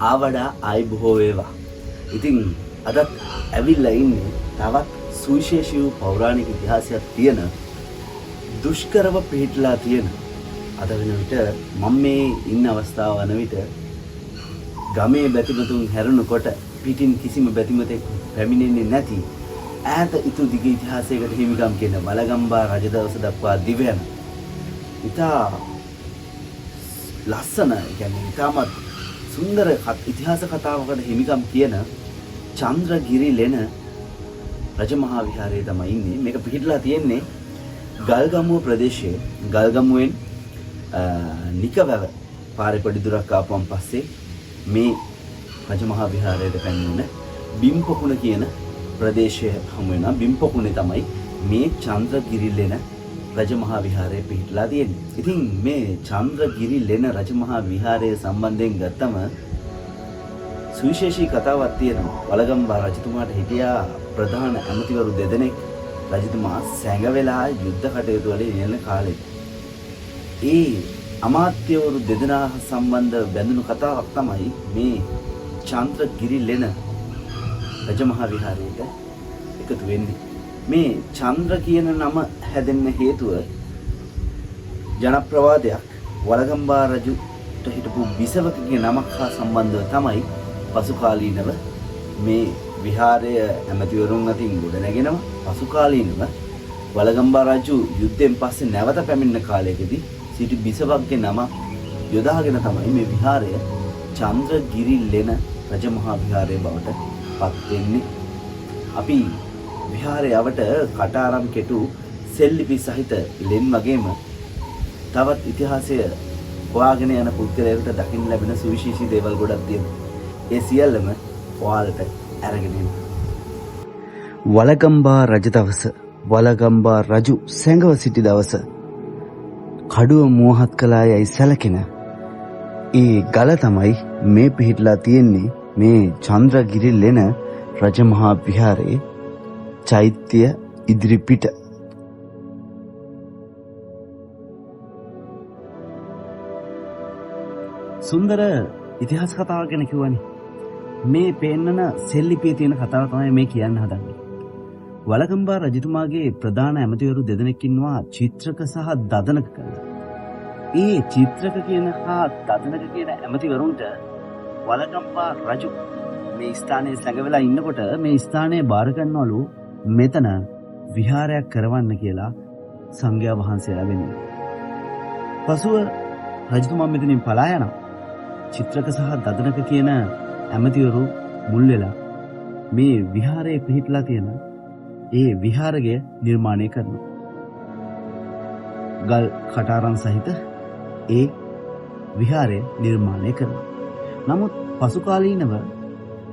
ආවඩා ආයි බොහෝ වේවා. ඉතින් අදත් ඇවිල්ලා ඉන්නේ තවත් සුවිශේෂී වූ පෞරාණික ඉතිහාසයක් තියෙන දුෂ්කරව පිහිටලා තියෙන අද වෙන විට මම මේ ඉන්න අවස්ථාව වන විට ගමේ බැතිමතුන් හැරුණකොට පිටින් කිසිම බැතිමතෙක් පැමිණෙන්නේ නැති ඈත ඉතු දිග ඉතිහාසයකට හිමිකම් කියන වලගම්බා රජදවස දක්වා දිවයන ඉතා ලස්සන කියන්නේ ඉතාමත් සුන්දර ඉතිහාස කතාවකට හිමිකම් කියන චන්ද්‍රගිරි ලෙන රජමහා විහාරයේ තමයි ඉන්නේ. මේක පිහිටලා තියෙන්නේ ගල්ගමුව ප්‍රදේශයේ. ගල්ගමුවෙන් නිකවැව පාරේ පොඩි දුරක් ආපුවන් පස්සේ මේ රජමහා විහාරයට පැමිණෙන බිම්පොකුණ කියන ප්‍රදේශය හමු වෙනවා. බිම්පොකුණේ තමයි මේ චන්ද්‍රගිරි ලෙන රජමහා විහාරය පිහිටලා තියෙන්නේ. ඉතින් මේ චන්ද්‍රගිරි ලෙන රජමහා විහාරය සම්බන්ධයෙන් ගත්තම සුවිශේෂී කතාවක් තියෙනවා. වලගම්බා රජතුමාට හිටියා ප්‍රධාන ඇමතිවරු දෙදෙනෙක්. රජතුමා සැඟවෙලා යුද්ධ කටයුතු වල යෙදෙන කාලේ. ඒ අමාත්‍යවරු දෙදෙනා සම්බන්ධ බැඳුණු කතාවක් තමයි මේ චන්ද්‍රගිරි ලෙන රජමහා විහාරයට එකතු වෙන්නේ. මේ චන්ද්‍ර කියන නම හැදෙන්න හේතුව ජනප්‍රවාදයක් වලගම්බා රජුට හිටපු බිසවකගේ නමක් හා සම්බන්ධව තමයි පසු කාලීනව මේ විහාරය ඇමතිවරුන් අතින් ගොඩ නැගෙනවා. පසු කාලීනව වලගම්බා රජු යුද්ධයෙන් පස්සේ නැවත පැමිණෙන කාලයකදී සිටි බිසවකගේ නම යොදාගෙන තමයි මේ විහාරය චන්ද්‍රගිරි ලෙන රජමහා විහාරය බවට පත් වෙන්නේ. අපි විහාරය යවට කටාරම් කෙටු සෙල්ලිපි සහිත ලෙන් වගේම තවත් ඉතිහාසය හොයාගෙන යන පුද්ගලයෙකුට දකින්න ලැබෙන සුවිශේෂී දේවල් ගොඩක් තියෙනවා. ඒ සියල්ලම ඔයාලට අරගෙන එන්න. වලගම්බා රජ දවස. වලගම්බා රජු සැඟව සිටි දවස. කඩුව මෝහත් කළා යයි සැලකෙන ඒ ගල තමයි මේ පිහිටලා තියෙන්නේ මේ චන්ද්‍රගිරි ලෙන රජමහා විහාරයේ චෛත්‍ය ඉදිරිපිට. සුන්දර ඉතිහාස කතාවක් ගැන කිව්වනේ. මේ පෙන්නන සෙල්ලිපියේ තියෙන කතාව තමයි මේ කියන්න හදන්නේ. වලගම්බා රජතුමාගේ ප්‍රධාන ඇමතිවරු දෙදෙනෙක් ඉන්නවා චිත්‍රක සහ දදනක කියලා. ඒ චිත්‍රක කියන හා දදනක කියන ඇමතිවරුන්ට වලගම්බා රජු මේ ස්ථානයේ සැඟවෙලා ඉන්නකොට මේ ස්ථානයේ බාර ගන්නවලු මෙතන විහාරයක් කරවන්න කියලා සංඝයා වහන්සේලා වෙන්නේ. පසුව රජතුමා මෙතනින් පලා යනවා. චිත්‍රක සහ දදනක කියන ඇමතිවරු මුල් වෙලා මේ විහාරයේ පිහිටලා තියෙන ඒ විහාරය නිර්මාණය කරනවා. ගල් කටාරම් සහිත ඒ විහාරය නිර්මාණය කරනවා. නමුත් පසු කාලීනව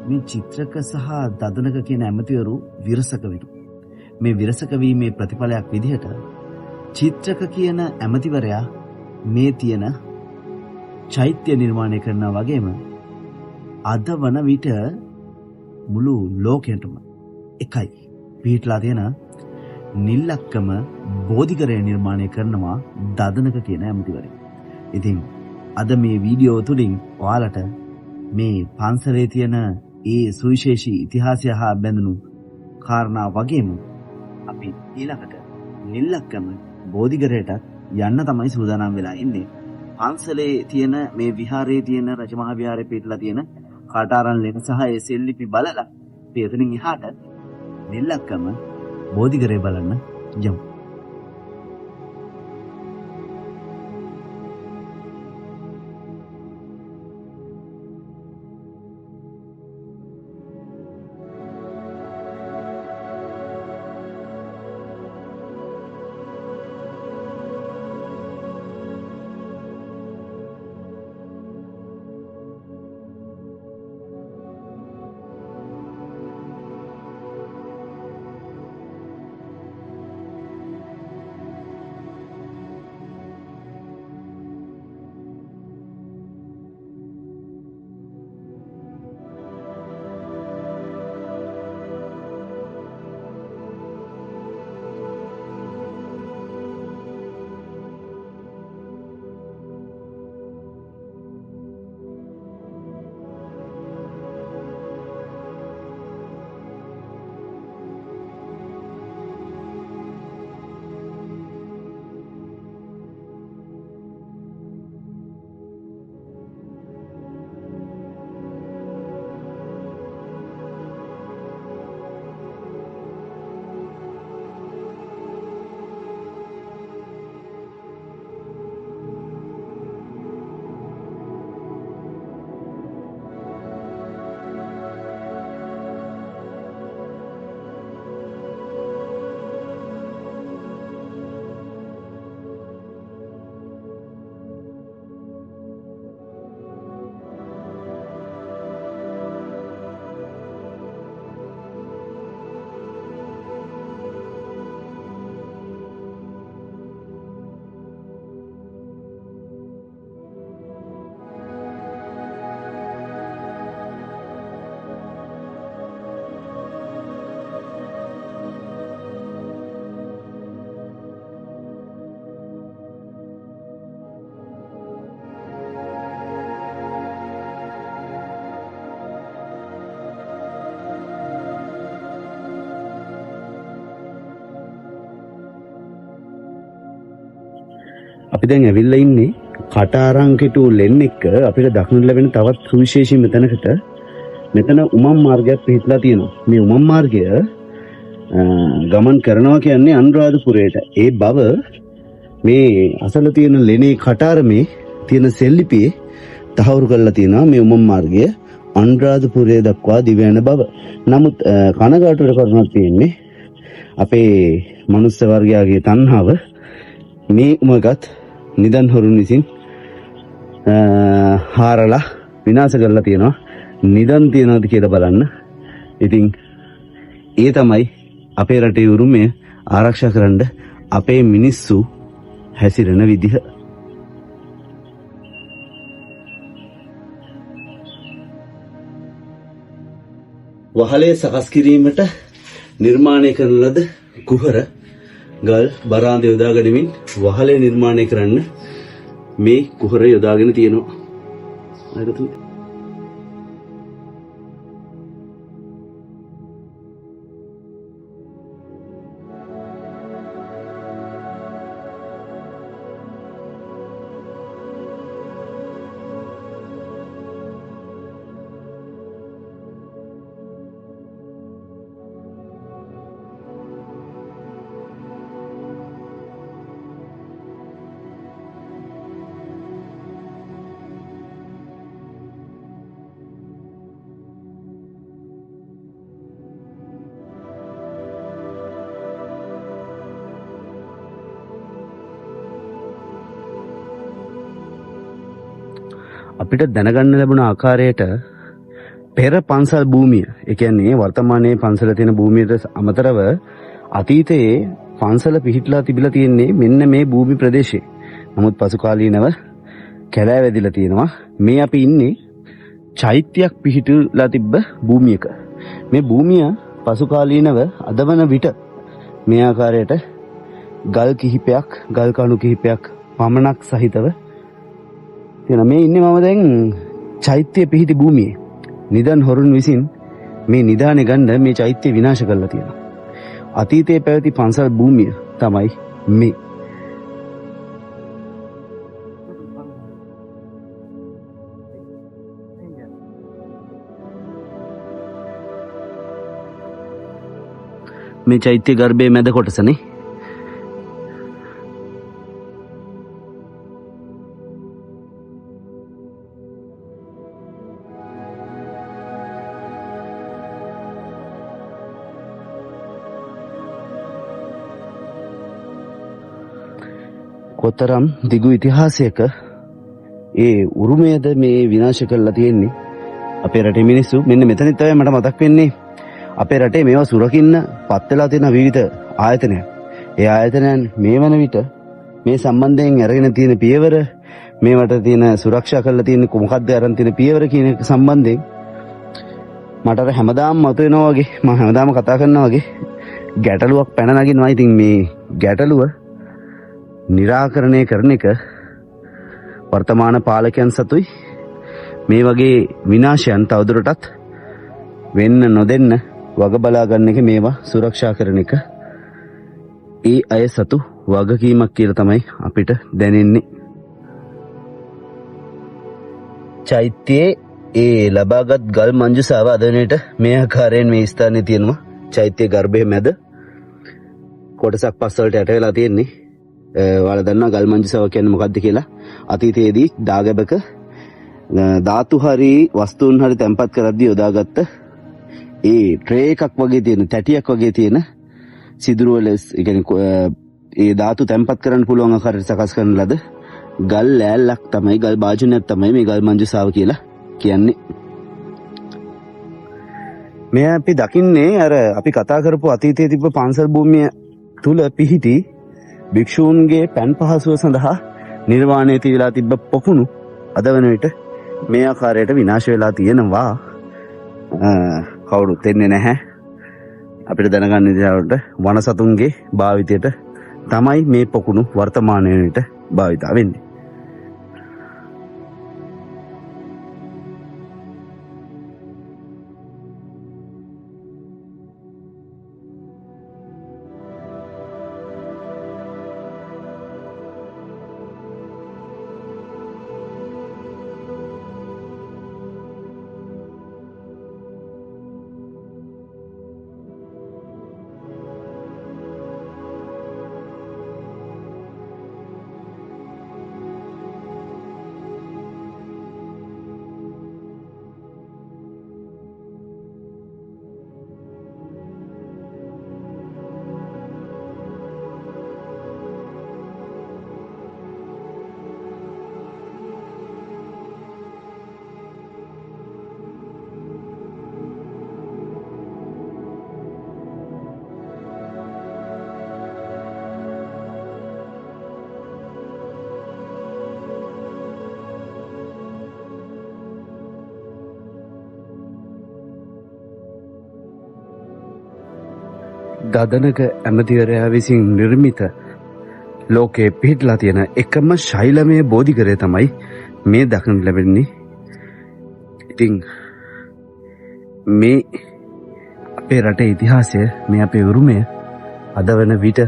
මේ චිත්‍රක සහ දදනක කියන ඇමතිවරු විරසක වෙනවා. මේ විරසක වීමේ ප්‍රතිඵලයක් විදිහට චිත්‍රක කියන ඇමතිවරයා මේ තියෙන චෛත්‍ය නිර්මාණය කරනා වගේම අද වන විට මුළු ලෝකයටම එකයි පිහිටලා තියෙන නිල්ලක්කම බෝධිගරය නිර්මාණය කරනවා දදනක කියන ඇමතිවරයා. ඉතින් අද මේ වීඩියෝ තුලින් ඔයාලට මේ පන්සලේ තියෙන ඒ සුවිශේෂී ඉතිහාසය හා බැඳුණු කාරණා වගේම අපි ඊළඟට නිල්ලක්කම බෝධිගරයට යන්න තමයි සූදානම් වෙලා ඉන්නේ. පන්සලේ තියෙන මේ විහාරයේ තියෙන රජමහා විහාරයේ පිටලා තියෙන කාටාරන් ලෙන සහ ඒ සෙල්ලිපි බලලා එතනින් එහාට නිල්ලක්කම බෝධිගරේ බලන්න යමු. අපි දැන් ඇවිල්ලා ඉන්නේ කටාරංකිටු ලෙන් එක අපිට දක්නට ලැබෙන තවත් සුවිශේෂී මෙතනකට. මෙතන උමම් මාර්ගයක් පිහිටලා තියෙනවා. මේ උමම් මාර්ගය ගමන් කරනවා කියන්නේ අනුරාධපුරයට. ඒ බව මේ අසල තියෙන ලෙනේ කටාරමේ තියෙන සෙල්ලිපියේ තහවුරු කරලා තියෙනවා මේ උමම් මාර්ගය අනුරාධපුරය දක්වා දිව යන බව. නමුත් කනගාටුවට කරුණක් තියෙන්නේ අපේ මනුස්ස වර්ගයාගේ තණ්හාව මේ උමගත් නිදන් හොරුන් විසින් හාරලා විනාශ කරලා තියෙනවා. නිදන් තියනවාද කියලා බලන්න. ඉතින් ඒ තමයි අපේ රටේ උරුමය ආරක්ෂා කරන්න අපේ මිනිස්සු හැසිරෙන විදිහ. වහලේ සකස් කිරීමට නිර්මාණය කරන ලද කුහර ගල් බරාන්ද යොදා ගනිමින් වහලේ නිර්මාණය කරන්න මේ කුහර යොදාගෙන තියෙනවා. අපිට දැනගන්න ලැබුණ ආකාරයට පෙර පන්සල් භූමිය, ඒ කියන්නේ වර්තමානයේ පන්සල තියෙන භූමියට අමතරව අතීතයේ පන්සල පිහිටලා තිබිලා තියෙන්නේ මෙන්න මේ භූමි ප්‍රදේශයේ. නමුත් පසු කාලීනව කැලෑ වැදිලා තියෙනවා. මේ අපි ඉන්නේ චෛත්‍යයක් පිහිටලා තිබ්බ භූමියක. මේ භූමිය පසු කාලීනව අදවන විට මේ ආකාරයට ගල් කිහිපයක්, ගල් කණු කිහිපයක් පමණක් සහිතව මේ ඉන්නේ මම දැන් චෛත්‍ය පිහිටි භූමියේ. නිදන් හොරුන් විසින් මේ නිදානේ ගන්න මේ චෛත්‍ය විනාශ කරලා තියෙනවා. අතීතයේ පැවති පන්සල් භූමිය තමයි මේ. මේ චෛත්‍ය ගර්භයේ මැද කොටසනේ. කොතරම් දිගු ඉතිහාසයක ඒ උරුමයද මේ විනාශ කරලා තියෙන්නේ අපේ රටේ මිනිස්සු. මෙන්න මෙතනින් තමයි මට මතක් වෙන්නේ අපේ රටේ මේවා සුරකින්න පත් වෙලා තියෙන විවිධ ආයතනයන්. ඒ ආයතනයන් මේ වන විට මේ සම්බන්ධයෙන් අරගෙන තියෙන පියවර, මේවට තියෙන සුරක්ෂා කරලා තියෙන මොකක්ද අරන් තියෙන පියවර කියන එක සම්බන්ධයෙන් මට අර හැමදාම මතුවෙනවා වගේ, මම හැමදාම කතා කරනවා වගේ ගැටලුවක් පැන නගිනවා. ඉතින් මේ ගැටලුව නිරාකරණය කරන එක වර්තමාන පාලකයන් සතුයි මේ වගේ විනාශයන් තවදුරටත් වෙන්න නොදෙන්න වග බලා ගන්න එක, මේවා සුරක්ෂා කරන එක ඒ අය සතු වගකීමක් කියලා තමයි අපිට දැනෙන්නේ. චෛත්‍යයේ ඒ ලබාගත් ගල් මංජුසාව අද වෙනට මේ ආකාරයෙන් මේ ස්ථානයේ තියෙනවා. චෛත්‍ය ගර්භයේ මැද කොටසක් පස්වලට යට වෙලා තියෙන්නේ. ඔයාලා දන්නවා ගල් මංජුසාව කියන්නේ මොකක්ද කියලා. අතීතයේදී දාගැබක ධාතු හරි වස්තුන් හරි තැම්පත් කරද්දී යොදාගත්ත ඒ ට්‍රේ එකක් වගේ තියෙන, තැටියක් වගේ තියෙන සිදුරු වල, ඒ කියන්නේ ඒ ධාතු තැම්පත් කරන්න පුළුවන් ආකාරයට සකස් කරන ලද ගල් ලෑල්ලක් තමයි, ගල් භාජනයක් තමයි මේ ගල් මංජුසාව කියලා කියන්නේ. මේ අපි දකින්නේ අර අපි කතා කරපු අතීතයේ තිබ්බ පන්සල් භූමිය තුල පිහිටි භික්ෂූන්ගේ පැන් පහසුව සඳහා නිර්මාණය තියලා තිබ්බ පොකුණු අද වන විට මේ ආකාරයට විනාශ වෙලා තියෙනවා. කවුරුත් එන්නේ නැහැ. අපිට දැනගන්න විදිහට වනසතුන්ගේ භාවිතයට තමයි මේ පොකුණු වර්තමානයේ විට භාවිතා වෙන්නේ. දදනක ඇමතිවරයා විසින් නිර්මිත ලෝකයේ පිහිටලා තියෙන එකම ශෛලමය බෝධිගරය තමයි මේ දක්නට ලැබෙන්නේ. ඉතින් මේ අපේ රටේ ඉතිහාසය, මේ අපේ උරුමය අද වන විට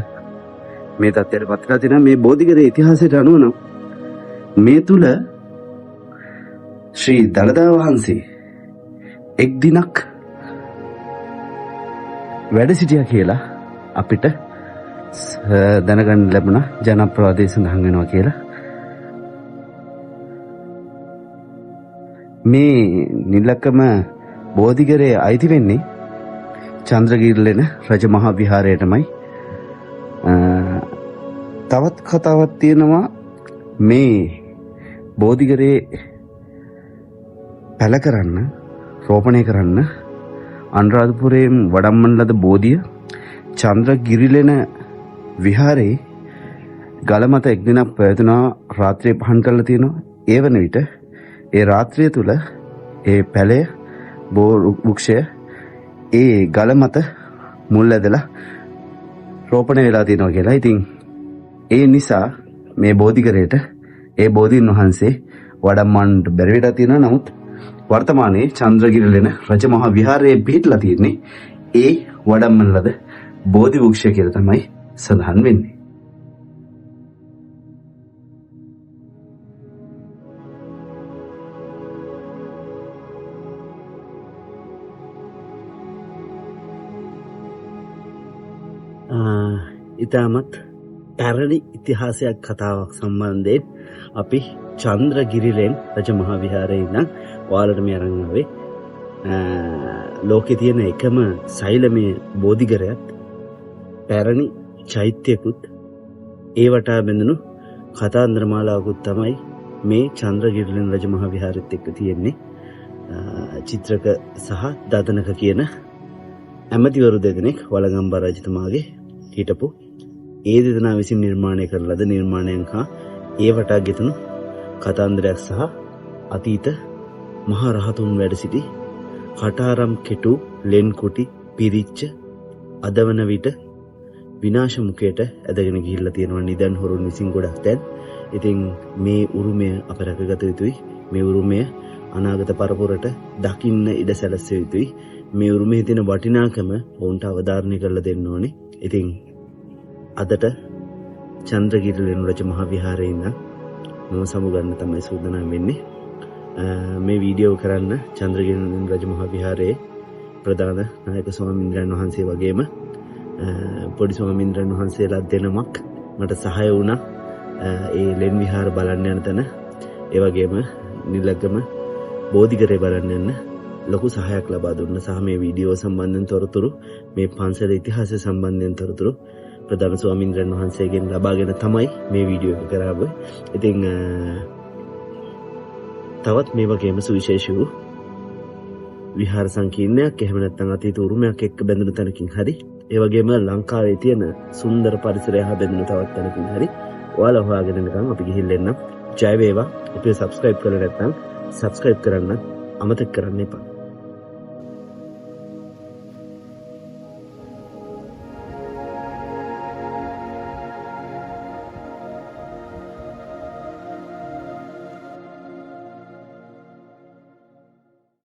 මේ තත්ත්වයට පත්ලා තියෙන මේ බෝධිගරේ ඉතිහාසයට අනුව නම් මේ තුල ශ්‍රී දළදා වහන්සේ එක් දිනක් වැඩ සිටියා කියලා අපිට දැනගන්න ලැබුණා. ජනප්‍රවාදයේ සඳහන් වෙනවා කියලා. මේ නිලකම බෝධිගරේ අයිති වෙන්නේ චන්ද්‍රගිරිලෙන රජමහා විහාරයටමයි. තවත් කතාවක් තියෙනවා මේ බෝධිගරේ පැල කරන්න, රෝපණය කරන්න අනුරාධපුරයෙන් වඩම්මන ලද බෝධිය චන්ද්‍රගිරිලෙන විහාරේ ගල මත එක් දිනක් පැවතුනා. රාත්‍රියේ පහන් කරලා තියෙනවා. ඒ වන විට ඒ රාත්‍රිය තුල ඒ පැලය වෘක්ෂය ඒ ගල මත මුල් ඇදලා රෝපණය වෙලා තියෙනවා කියලා. ඉතින් ඒ නිසා මේ බෝධිගරේට ඒ බෝධීන් වහන්සේ වඩම්මන්නට බැරි වෙලා තියෙනවා. නමුත් වර්තමානයේ චන්ද්‍රගිරිලෙන රජමහා විහාරයේ පිහිටලා තියෙන්නේ ඒ වඩම්මන ලද බෝධි වෘක්ෂය කියලා තමයි සඳහන් වෙන්නේ. ඉතාමත් පැරණි ඉතිහාසයක් කතාවක් සම්බන්ධයෙන් අපි චන්ද්‍රගිරිලෙන් රජමහා විහාරයේ ඉඳන් ඔයාලට මේ අරන් ආවේ. ලෝකේ තියෙන එකම ශෛලමය බෝධිගරයත් පැරණි චෛත්‍යකුත් ඒ වටා බැඳුණු කතාන්දර මාලාවකුත් තමයි මේ චන්ද්‍රගිරිලෙන් රජමහා විහාරෙත් එක්ක තියෙන්නේ. චිත්‍රක සහ දදනක කියන ඇමතිවරු දෙදෙනෙක් වළගම්බා රජතුමාගේ හිටපු ඒ දෙදෙනා විසින් නිර්මාණය කරන ලද නිර්මාණයන් හා ඒ වටා ගෙතුණු කතාන්දරයක් සහ අතීත මහා රහතුන් වැඩ සිටි කටාරම් කෙටු ලෙන් කුටි පිරිච්ච අදවන විට විනාශ මුඛයට ඇදගෙන ගිහිල්ලා තියෙනවා නිදන් හොරුන් විසින් ගොඩක් දැන්. ඉතින් මේ උරුමය අප රැකගත යුතුයි. මේ උරුමය අනාගත පරපුරට දකින්න ඉඩ සැලසිය යුතුයි. මේ උරුමයේ තියෙන වටිනාකම ඔවුන්ට අවධාරණය කරලා දෙන්න ඕනේ. ඉතින් අදට චන්ද්‍රගිරිලෙන රජමහා විහාරයේ ඉඳන් මම සමුගන්න තමයි සූදානම් වෙන්නේ. මේ වීඩියෝ කරන්න චන්ද්‍රගිරිලෙන රජමහා විහාරයේ ප්‍රධාන නායක ස්වාමීන් වහන්සේ වගේම පොඩි ස්වාමීන් වහන්සේලා දෙනමක් මට සහාය වුණා. ඒ ලෙන් විහාර බලන්න යන තැන, ඒ වගේම නිලගම බෝධිගරේ බලන්න යන ලොකු සහායක් ලබා දුන්න සහ මේ වීඩියෝ සම්බන්ධයෙන් තොරතුරු, මේ පන්සල ඉතිහාසය සම්බන්ධයෙන් තොරතුරු ප්‍රධාන ස්වාමීන් වහන්සේගෙන් ලබාගෙන තමයි මේ වීඩියෝ එක කරාවේ. ඉතින් තවත් මේ වගේම සුවිශේෂී වූ විහාර සංකීර්ණයක්, එහෙම නැත්නම් අතීත උරුමයක් එක්ක බැඳුණු තැනකින් හරි, ඒ වගේම ලංකාවේ තියෙන සුන්දර පරිසරය හා බැඳුණු තවත් තැනකින් හරි ඔයාලා හොයාගෙන ඉන්නකම් අපි ගිහින් එන්න. ජය වේවා. අපිව subscribe කරලා නැත්නම් subscribe කරන්න අමතක කරන්න එපා.